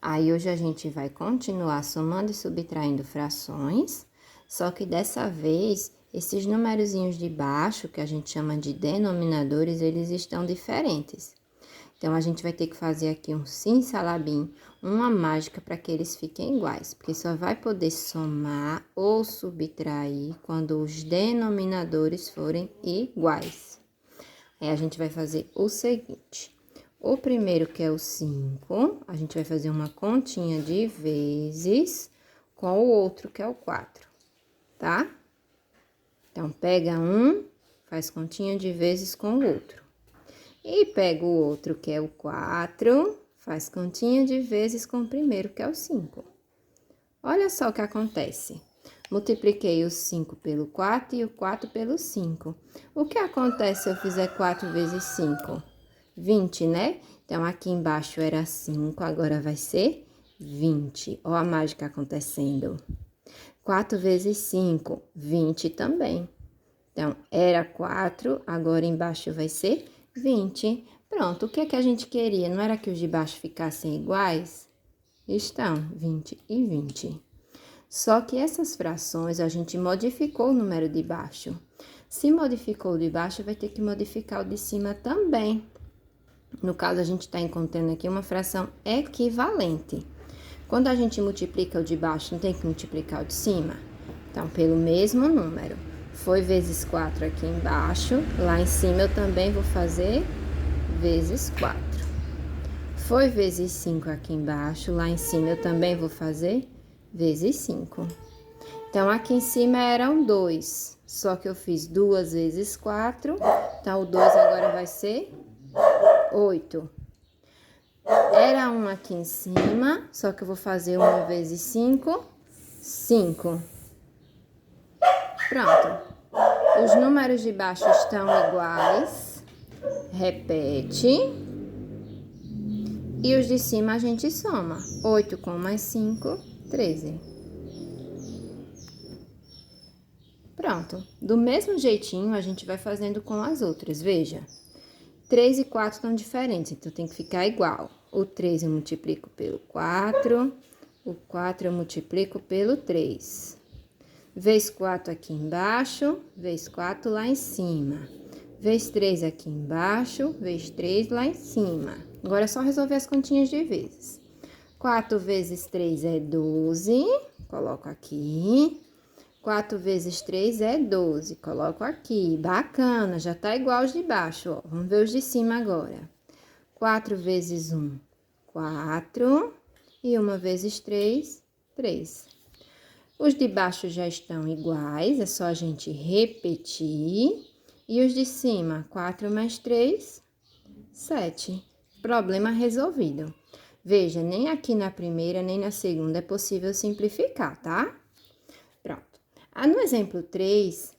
Aí, hoje a gente vai continuar somando e subtraindo frações, só que dessa vez, esses numerozinhos de baixo, que a gente chama de denominadores, eles estão diferentes. Então, a gente vai ter que fazer aqui um simsalabim, uma mágica para que eles fiquem iguais, porque só vai poder somar ou subtrair quando os denominadores forem iguais. Aí, a gente vai fazer o seguinte: o primeiro, que é o 5, a gente vai fazer uma continha de vezes com o outro, que é o 4, tá? Então, pega um, faz continha de vezes com o outro. E pega o outro, que é o 4, faz continha de vezes com o primeiro, que é o 5. Olha só o que acontece. Multipliquei o 5 pelo 4 e o 4 pelo 5. O que acontece se eu fizer 4 vezes 5? 20, né? Então, aqui embaixo era 5, agora vai ser 20. Olha a mágica acontecendo. 4 vezes 5, 20 também. Então, era 4, agora embaixo vai ser 20. Pronto, o que é que a gente queria? Não era que os de baixo ficassem iguais? Estão, 20 e 20. Só que essas frações, a gente modificou o número de baixo. Se modificou o de baixo, vai ter que modificar o de cima também. No caso, a gente está encontrando aqui uma fração equivalente. Quando a gente multiplica o de baixo, não tem que multiplicar o de cima? Então, pelo mesmo número. Foi vezes 4 aqui embaixo, lá em cima eu também vou fazer vezes 4. Foi vezes 5 aqui embaixo, lá em cima eu também vou fazer vezes 5. Então, aqui em cima eram 2, só que eu fiz 2 vezes 4, então o 2 agora vai ser 8. Era 1 aqui em cima, só que eu vou fazer 1 vezes 5, 5. Pronto. Os números de baixo estão iguais. Repete. E os de cima a gente soma. 8 com mais 5, 13. Pronto. Do mesmo jeitinho, a gente vai fazendo com as outras. Veja. 3 e 4 estão diferentes, então tem que ficar igual. O 3 eu multiplico pelo 4. O 4 eu multiplico pelo 3. Vezes 4 aqui embaixo, vezes 4 lá em cima. Vezes 3 aqui embaixo, vezes 3 lá em cima. Agora é só resolver as continhas de vezes. 4 vezes 3 é 12, coloco aqui. 4 vezes 3 é 12, coloco aqui. Bacana, já tá igual os de baixo, ó. Vamos ver os de cima agora. 4 vezes 1, 4. E 1 vezes 3, 3. Os de baixo já estão iguais, é só a gente repetir. E os de cima, 4 mais 3, 7. Problema resolvido. Veja, nem aqui na primeira, nem na segunda é possível simplificar, tá? Pronto. No exemplo 3,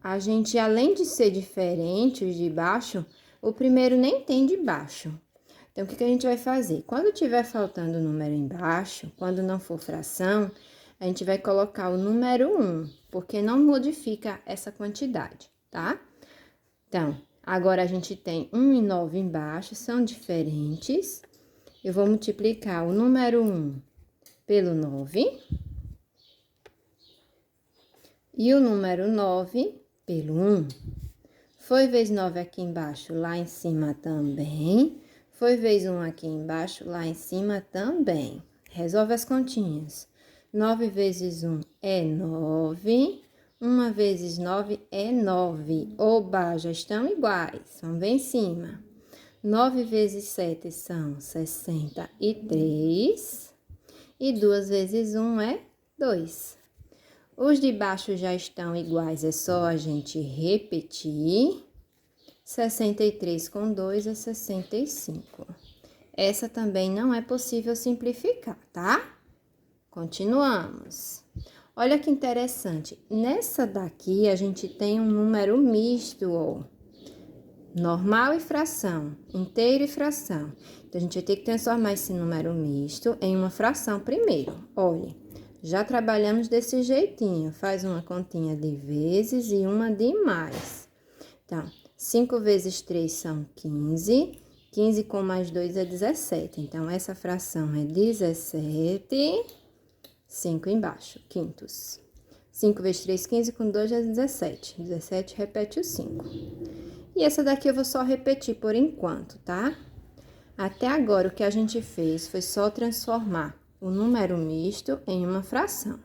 a gente, além de ser diferente os de baixo, o primeiro nem tem de baixo. Então, o que a gente vai fazer? Quando tiver faltando o número embaixo, quando não for fração, a gente vai colocar o número 1, porque não modifica essa quantidade, tá? Então, agora a gente tem 1 e 9 embaixo, são diferentes. Eu vou multiplicar o número 1 pelo 9 e o número 9 pelo 1. Foi vezes 9 aqui embaixo, lá em cima também. Foi vezes 1 aqui embaixo, lá em cima também. Resolve as continhas. 9 vezes 1 é 9. 1 vezes 9 é 9. Oba, já estão iguais. Vamos ver em cima. 9 vezes 7 são 63. E 2 vezes 1 é 2. Os de baixo já estão iguais, é só a gente repetir. 63 com 2 é 65. Essa também não é possível simplificar, tá? Continuamos. Olha que interessante. Nessa daqui, a gente tem um número misto, ó. Normal e fração, inteiro e fração. Então, a gente vai ter que transformar esse número misto em uma fração primeiro. Olha, já trabalhamos desse jeitinho. Faz uma continha de vezes e uma de mais. Então, 5 vezes 3 são 15. 15 com mais 2 é 17. Então, essa fração é 17, 5 embaixo, quintos. 5 vezes 3, 15, com 2 é 17. 17 repete o 5. E essa daqui eu vou só repetir por enquanto, tá? Até agora, o que a gente fez foi só transformar o número misto em uma fração,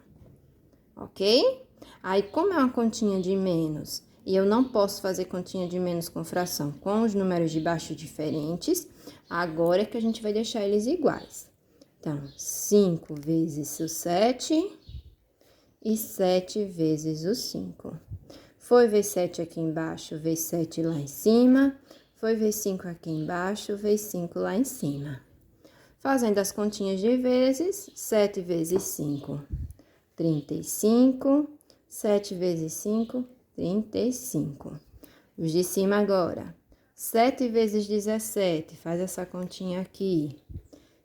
ok? Aí, como é uma continha de menos, e eu não posso fazer continha de menos com fração com os números de baixo diferentes, agora é que a gente vai deixar eles iguais. Então, 5 vezes o 7 e 7 vezes o 5. Foi ver 7 aqui embaixo, ver 7 lá em cima. Foi ver 5 aqui embaixo, ver 5 lá em cima. Fazendo as continhas de vezes, 7 vezes 5, 35. 7 vezes 5, 35. Os de cima agora. 7 vezes 17, faz essa continha aqui.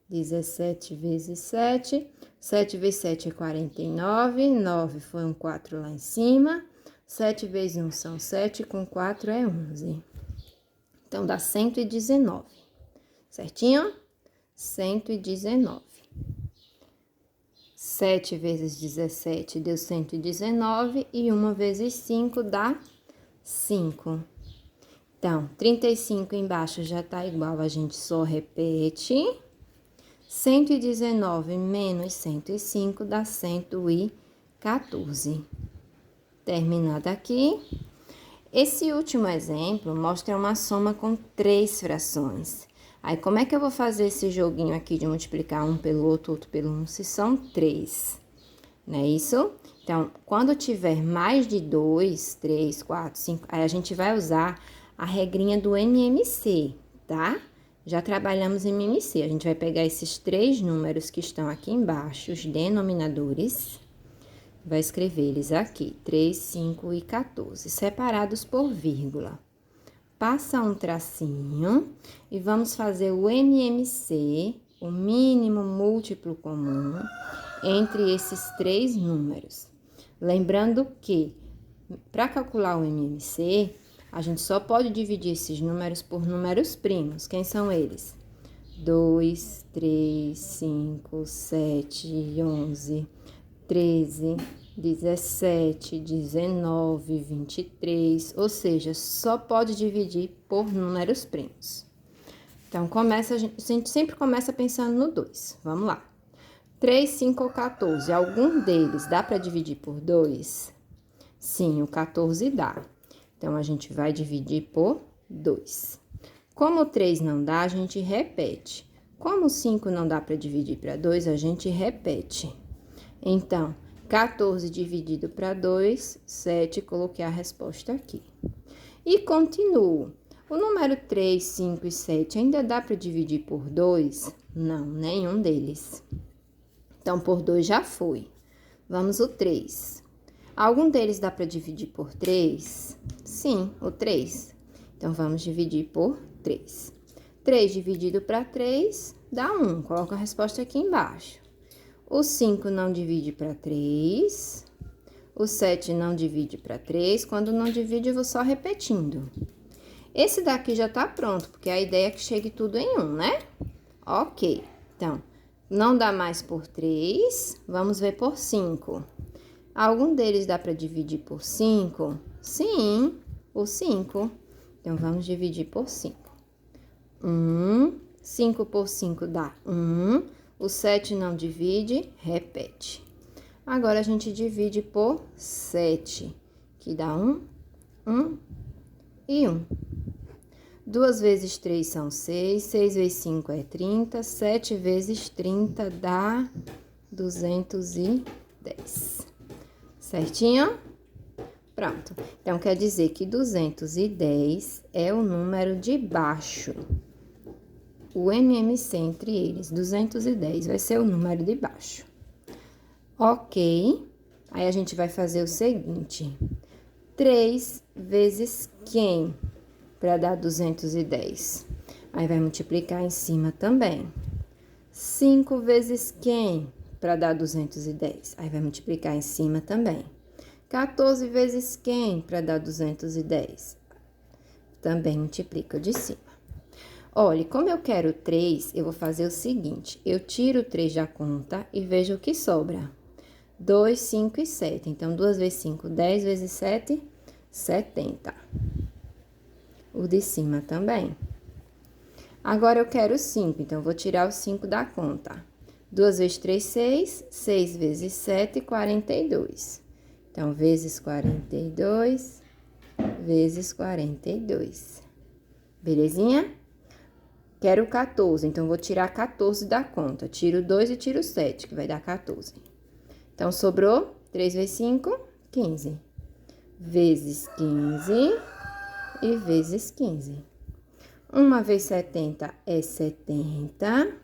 17 vezes 7, 7 vezes 7 é 49, 9 foi um 4 lá em cima. 7 vezes 1 são 7, com 4 é 11. Então, dá 119, certinho? 119. 7 vezes 17 deu 119 e 1 vezes 5 dá 5. Então, 35 embaixo já tá igual, a gente só repete. 119 menos 105 dá 114. Terminado aqui. Esse último exemplo mostra uma soma com 3 frações. Aí, como é que eu vou fazer esse joguinho aqui de multiplicar um pelo outro pelo um, se são 3? Não é isso? Então, quando tiver mais de 2, 3, 4, 5, aí a gente vai usar a regrinha do MMC, tá? Já trabalhamos em MMC. A gente vai pegar esses 3 números que estão aqui embaixo, os denominadores, vai escrever eles aqui, 3, 5 e 14, separados por vírgula. Passa um tracinho e vamos fazer o MMC, o mínimo múltiplo comum, entre esses 3 números. Lembrando que, para calcular o MMC, a gente só pode dividir esses números por números primos. Quem são eles? 2, 3, 5, 7, 11, 13, 17, 19, 23, ou seja, só pode dividir por números primos. Então, a gente sempre começa pensando no 2. Vamos lá. 3, 5 ou 14, algum deles dá para dividir por 2? Sim, o 14 dá. Então, a gente vai dividir por 2. Como o 3 não dá, a gente repete. Como o 5 não dá para dividir para 2, a gente repete. Então, 14 dividido para 2, 7, coloquei a resposta aqui. E continuo. O número 3, 5 e 7 ainda dá para dividir por 2? Não, nenhum deles. Então, por 2 já foi. Vamos o 3. Algum deles dá para dividir por 3? Sim, o 3. Então, vamos dividir por 3. 3 dividido para 3 dá 1. Coloca a resposta aqui embaixo. O 5 não divide para 3. O 7 não divide para 3. Quando não divide, eu vou só repetindo. Esse daqui já tá pronto, porque a ideia é que chegue tudo em 1, né? Ok. Então, não dá mais por 3. Vamos ver por 5. Algum deles dá para dividir por 5? Sim, o 5. Então, vamos dividir por 5. 1. 5 por 5 dá 1. O 7 não divide, repete. Agora, a gente divide por 7, que dá 1, 1 e 1. 2 vezes 3 são 6, 6 vezes 5 é 30, 7 vezes 30 dá 210. Certinho? Pronto. Então, quer dizer que 210 é o número de baixo. O MMC entre eles, 210, vai ser o número de baixo. Ok. Aí, a gente vai fazer o seguinte. 3 vezes quem? Para dar 210. Aí, vai multiplicar em cima também. 5 vezes quem? Para dar 210. Aí, vai multiplicar em cima também. 14 vezes quem? Para dar 210. Também multiplica de cima. Olha, como eu quero 3, eu vou fazer o seguinte. Eu tiro 3 da conta e vejo o que sobra. 2, 5 e 7. Então, 2 vezes 5, 10 vezes 7, 70. O de cima também. Agora, eu quero 5, então, vou tirar o 5 da conta. 2 vezes 3, 6. 6 vezes 7, 42. Então, vezes 42, vezes 42. Belezinha? Quero 14, então, vou tirar 14 da conta. Tiro 2 e tiro 7, que vai dar 14. Então, sobrou 3 vezes 5, 15. Vezes 15 e vezes 15. 1 vezes 70 é 70.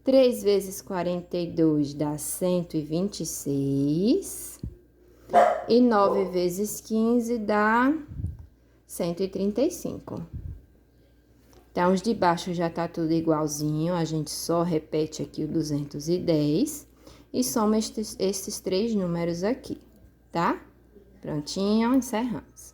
3 vezes 42 dá 126. E 9 vezes 15 dá 135. Então, os de baixo já tá tudo igualzinho, a gente só repete aqui o 210 e soma esses 3 números aqui, tá? Prontinho, encerramos.